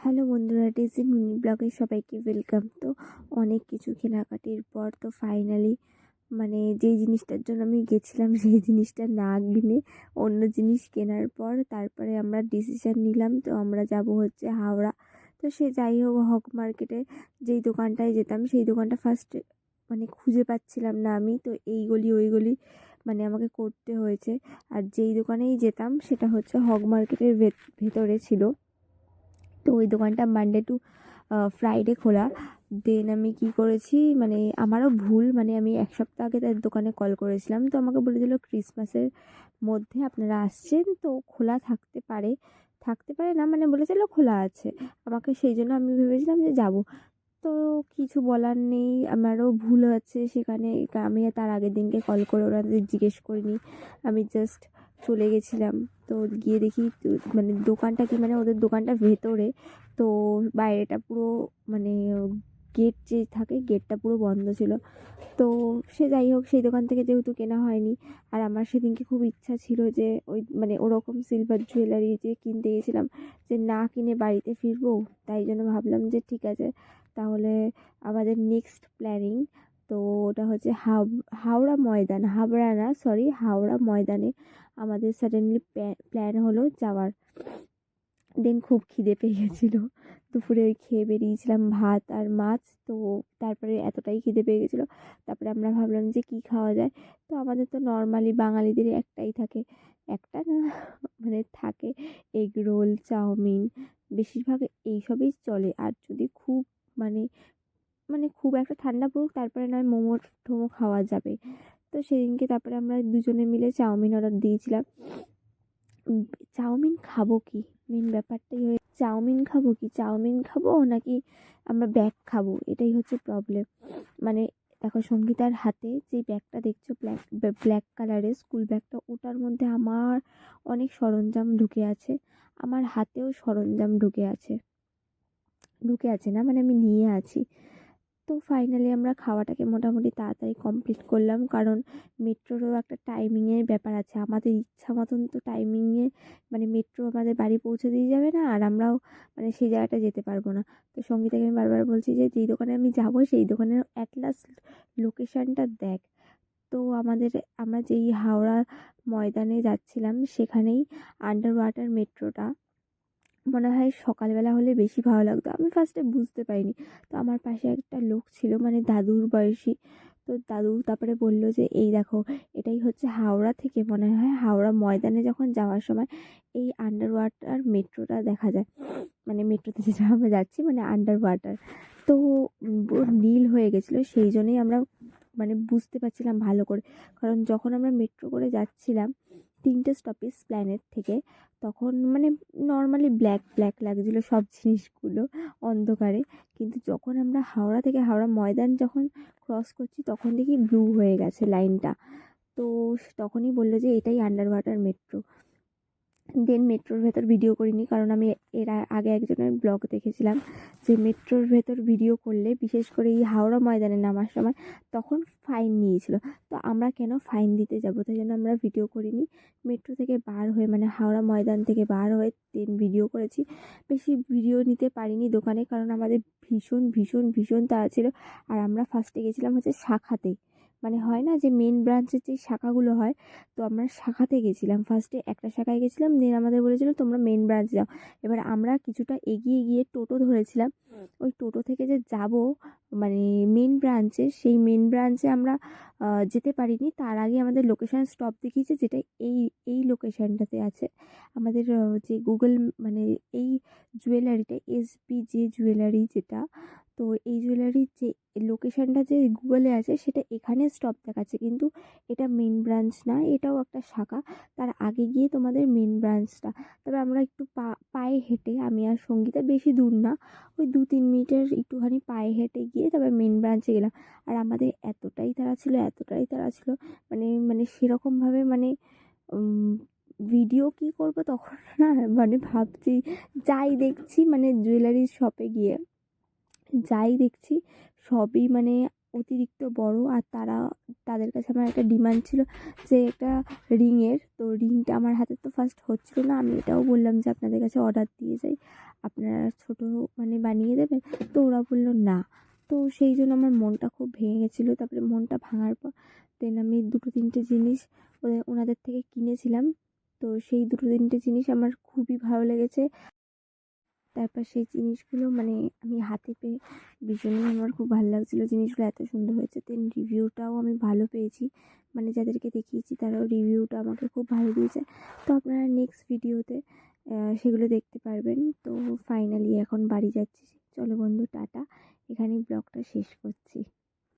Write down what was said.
Hello বন্ধুরা, DG mini ব্লগে সবাইকে ওয়েলকাম। তো অনেক কিছু কেনাকাটির পর তো ফাইনালি যেই জিনিসটার জন্য আমি গেছিলাম সেই জিনিসটা না কিনে অন্য জিনিস কেনার পর তারপরে আমরা ডিসিশন নিলাম, তো আমরা যাব হচ্ছে হাওড়া। তো সে যাই হোক, হক মার্কেটে যেই দোকানটায় যেতাম সেই দোকানটা ফার্স্টে খুঁজে পাচ্ছিলাম না আমি, তো এই গলি ওই গলি আমাকে করতে হয়েছে। আর যেই দোকানেই যেতাম সেটা হচ্ছে হক মার্কেটের ভেতরে ছিল। তো ওই দোকানটা মানডে টু ফ্রাইডে খোলা। দেন আমি কি করেছি, আমারও ভুল, আমি এক সপ্তাহ আগে তার দোকানে কল করেছিলাম। তো আমাকে বলেছিল ক্রিসমাসের মধ্যে আপনারা আসছেন তো খোলা থাকতে পারে, থাকতে পারে না বলেছিল খোলা আছে। আমাকে সেই জন্য আমি ভেবেছিলাম যে যাব। তো কিছু বলার নেই, আমারও ভুল হচ্ছে সেখানে। আমি তার আগের দিনকে কল করে ওনাদের জিজ্ঞেস করিনি, আমি জাস্ট চলে গেছিলাম। তো গিয়ে দেখি দোকানটা কি, ওদের দোকানটা ভেতরে, তো বাইরেটা পুরো মানে গেট যে থাকে গেটটা পুরো বন্ধ ছিল। তো সে যাই হোক, সেই দোকান থেকে যেহেতু কেনা হয়নি, আর আমার সেদিনকে খুব ইচ্ছা ছিল যে ওই ওরকম সিলভার জুয়েলারি যে কিনতে গেছিলাম, যে না কিনে বাড়িতে ফিরবো। তাই জন্য ভাবলাম যে ঠিক আছে, তাহলে আমাদের নেক্সট প্ল্যানিং, তো ওটা হচ্ছে হাওড়া ময়দান, হাবড়া না সরি, হাওড়া ময়দানে আমাদের সাডেনলি প্ল্যান হলো যাওয়ার। দেন খুব খিদে পেয়ে গেছিলো, দুপুরে ওই খেয়ে বেরিয়েছিলাম ভাত আর মাছ। তো তারপরে এতটাই খিদে পেয়ে গেছিলো, তারপরে আমরা ভাবলাম যে কি খাওয়া যায়। তো আমাদের তো নর্মালি বাঙালিদের একটাই থাকে, একটা না থাকে এগ রোল, চাউমিন, বেশিরভাগ এইসবই চলে। আর যদি খুব মানে খুব একটা ঠান্ডা পড়ুক তারপরে নয় মোমো টোমো খাওয়া যাবে। তো সেদিনকে তারপরে আমরা দুজনে মিলে চাউমিন অর্ডার দিয়েছিলাম। চাউমিন খাবো কি, মেন ব্যাপারটাই হয়ে চাউমিন খাবো নাকি আমরা ব্যাগ খাবো, এটাই হচ্ছে প্রবলেম। দেখো, সঙ্গীতার হাতে যে ব্যাগটা দেখছো, ব্ল্যাক কালারের স্কুল ব্যাগটা, ওটার মধ্যে আমার অনেক সরঞ্জাম ঢুকে আছে, আমার হাতেও সরঞ্জাম ঢুকে আছে না, আমি নিয়ে আছি। তো ফাইনালি আমরা খাওয়াটাকে মোটামুটি তাড়াতাড়ি কমপ্লিট করলাম, কারণ মেট্রোরও একটা টাইমিংয়ের ব্যাপার আছে। আমাদের ইচ্ছা মতন তো টাইমিংয়ে মেট্রো আমাদের বাড়ি পৌঁছে দিয়ে যাবে না, আর আমরাও সেই জায়গাটা যেতে পারবো না। তো সঙ্গীতাকে আমি বারবার বলছি যে যেই দোকানে আমি যাবো সেই দোকানের অ্যাট লাস্ট লোকেশানটা দেখ। তো আমরা যেই হাওড়া ময়দানে যাচ্ছিলাম সেখানেই আন্ডার ওয়াটার মেট্রোটা মনে হয় সকালবেলা হলে বেশি ভালো লাগতো। আমি ফার্স্টে বুঝতে পারিনি। তো আমার পাশে একটা লোক ছিল, দাদুর বয়সী। তো দাদু তারপরে বলল যে এই দেখো, এটাই হচ্ছে হাওড়া থেকে মনে হয় হাওড়া ময়দানে যখন যাওয়ার সময় এই আন্ডার ওয়াটার মেট্রোটা দেখা যায়, মেট্রোতে যেটা আমরা যাচ্ছি আন্ডার ওয়াটার। তো পুরো নীল হয়ে গেছিলো, সেই জন্যই আমরা বুঝতে পারছিলাম ভালো করে। কারণ যখন আমরা মেট্রো করে যাচ্ছিলাম 3টে স্টপেজ প্ল্যানেট থেকে, তখন নর্মালি ব্ল্যাক ব্ল্যাক লাগছিলো সব জিনিসগুলো অন্ধকারে। কিন্তু যখন আমরা হাওড়া থেকে হাওড়া ময়দান যখন ক্রস করছি তখন দেখি ব্লু হয়ে গেছে লাইনটা। তো তখনই বললো যে এটাই আন্ডার ওয়াটার মেট্রো। দেন মেট্রোর ভেতর ভিডিও করিনি, কারণ আমি এর আগে একজনের ব্লগ দেখেছিলাম যে মেট্রোর ভেতর ভিডিও করলে, বিশেষ করে এই হাওড়া ময়দানে নামার সময়, তখন ফাইন নিয়েছিল। তো আমরা কেন ফাইন দিতে যাবো, তাই জন্য আমরা ভিডিও করিনি। মেট্রো থেকে বার হয়ে হাওড়া ময়দান থেকে বার হয়ে দেন ভিডিও করেছি। বেশি ভিডিও নিতে পারিনি দোকানে, কারণ আমাদের ভীষণ ভীষণ ভীষণ তাড়া ছিল। আর আমরা ফার্স্টে গেছিলাম হচ্ছে শাখাতে, হয় না যে মেন ব্রাঞ্চের যে শাখাগুলো হয়, তো আমরা শাখাতে গেছিলাম। ফার্স্টে একটা শাখায় গেছিলাম, দেন আমাদের বলেছিল তোমরা মেন ব্রাঞ্চ যাও। এবার আমরা কিছুটা এগিয়ে গিয়ে টোটো ধরেছিলাম। ওই টোটো থেকে যে যাব মেন ব্রাঞ্চে, সেই মেন ব্রাঞ্চে আমরা যেতে পারিনি। তার আগে আমাদের লোকেশান স্টপ দেখিয়েছে, যেটা এই এই লোকেশানটাতে আছে। আমাদের যে গুগল এই জুয়েলারিটা SBJ জুয়েলারি যেটা, তো এই জুয়েলারির যে লোকেশানটা যে গুগলে আছে সেটা এখানে স্টপ দেখাচ্ছে, কিন্তু এটা মেন ব্রাঞ্চ না, এটাও একটা শাখা। তার আগে গিয়ে তোমাদের মেন ব্রাঞ্চটা। তবে আমরা একটু পায়ে হেঁটে, আমি আর সঙ্গীতা, বেশি দূর না, ওই 2-3 মিনিটের একটুখানি পায়ে হেঁটে গিয়ে তারপর মেন ব্রাঞ্চে গেলাম। আর আমাদের এতটাই তাড়া ছিল সেরকমভাবে ভিডিও কী করবো তখন না, ভাবছি যাই দেখছি জুয়েলারি শপে গিয়ে যাই দেখছি সবই অতিরিক্ত বড়, আর তাদের কাছে আমার একটা ডিমান্ড ছিল যে একটা রিংয়ের। তো রিংটা আমার হাতে তো ফার্স্ট হচ্ছিল না, আমি এটাও বললাম যে আপনাদের কাছে অর্ডার দিয়ে যাই, আপনারা ছোট মানে বানিয়ে দেবেন। তো ওরা বলল না। তো সেই জন্য আমার মনটা খুব ভেঙে গেছিলো। তারপরে মনটা ভাঙার পর দেন আমি দুটো তিনটে জিনিস ওনাদের থেকে কিনেছিলাম। তো সেই দুটো তিনটে জিনিস আমার খুবই ভালো লেগেছে। তারপর সেই জিনিসগুলো মানে আমি হাতে পেয়ে ভীষণই আমার খুব ভালো লাগছিলো, জিনিসগুলো এত সুন্দর হয়েছে। দেন রিভিউটাও আমি ভালো পেয়েছি, মানে যাদেরকে দেখিয়েছি তারাও রিভিউটা আমাকে খুব ভালো দিয়েছে। তো আপনারা নেক্সট ভিডিওতে সেগুলো দেখতে পারবেন। তো ফাইনালি এখন বাড়ি যাচ্ছি। চলো বন্ধু, টাটা, এখানেই ব্লগটা শেষ করছি।